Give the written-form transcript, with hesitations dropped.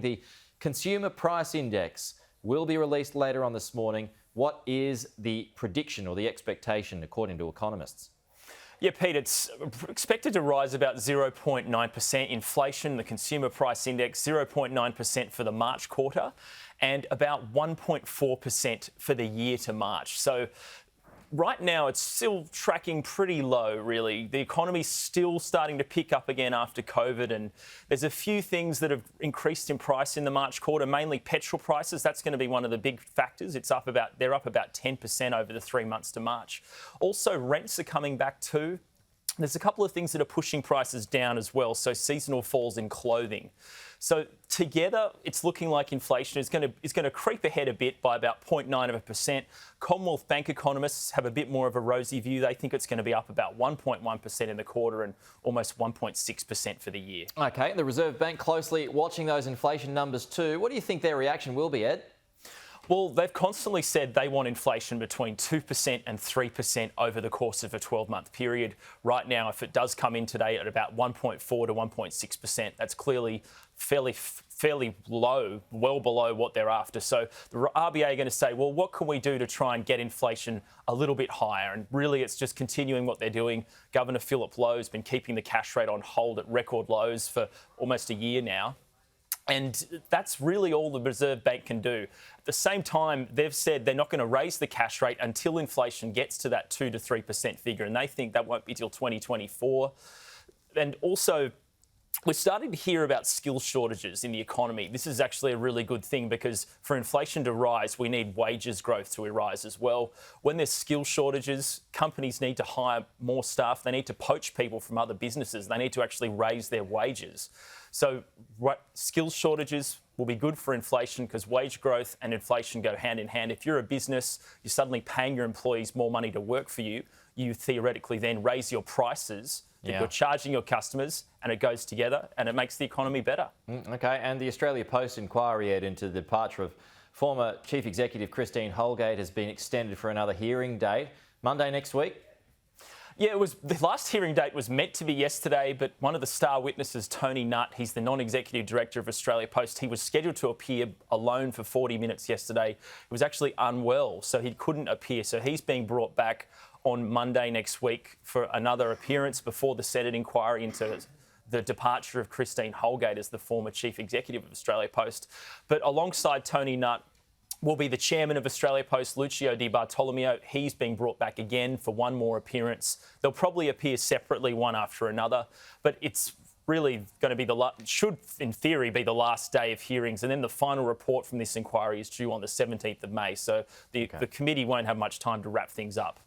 The Consumer Price Index will be released later on this morning. What is the prediction or the expectation according to economists? Yeah, Pete, it's expected to rise about 0.9%. Inflation, the Consumer Price Index, 0.9% for the March quarter and about 1.4% for the year to March. So right now, it's still tracking pretty low, really. The economy's still starting to pick up again after COVID, and there's a few things that have increased in price in the March quarter, mainly petrol prices. That's going to be one of the big factors. They're up about 10% over the 3 months to March. Also, rents are coming back too. There's a couple of things that are pushing prices down as well, so seasonal falls in clothing. So together, it's looking like inflation is going to creep ahead a bit by about 0.9%. Commonwealth Bank economists have a bit more of a rosy view. They think it's going to be up about 1.1% in the quarter and almost 1.6% for the year. OK, the Reserve Bank closely watching those inflation numbers too. What do you think their reaction will be, Ed? Well, they've constantly said they want inflation between 2% and 3% over the course of a 12-month period. Right now, if it does come in today at about 1.4 to 1.6%, that's clearly fairly low, well below what they're after. So the RBA are going to say, well, what can we do to try and get inflation a little bit higher? And really, it's just continuing what they're doing. Governor Philip Lowe's been keeping the cash rate on hold at record lows for almost a year now. And that's really all the Reserve Bank can do. At the same time, they've said they're not going to raise the cash rate until inflation gets to that 2 to 3% figure, and they think that won't be till 2024. And also, we're starting to hear about skill shortages in the economy. This is actually a really good thing because for inflation to rise, we need wages growth to rise as well. When there's skill shortages, companies need to hire more staff. They need to poach people from other businesses. They need to actually raise their wages. So skill shortages will be good for inflation because wage growth and inflation go hand in hand. If you're a business, you're suddenly paying your employees more money to work for you. You theoretically then raise your prices that you're charging your customers, and it goes together and it makes the economy better. OK, and the Australia Post inquiry, Ed, into the departure of former Chief Executive Christine Holgate has been extended for another hearing date, Monday next week. Yeah, the last hearing date was meant to be yesterday, but one of the star witnesses, Tony Nutt, he's the non-executive director of Australia Post, he was scheduled to appear alone for 40 minutes yesterday. He was actually unwell, so he couldn't appear. So he's being brought back on Monday next week for another appearance before the Senate inquiry into the departure of Christine Holgate as the former chief executive of Australia Post. But alongside Tony Nutt will be the chairman of Australia Post, Lucio Di Bartolomeo. He's being brought back again for one more appearance. They'll probably appear separately, one after another, but it's really going to be should, in theory, be the last day of hearings. And then the final report from this inquiry is due on the 17th of May. So the committee won't have much time to wrap things up.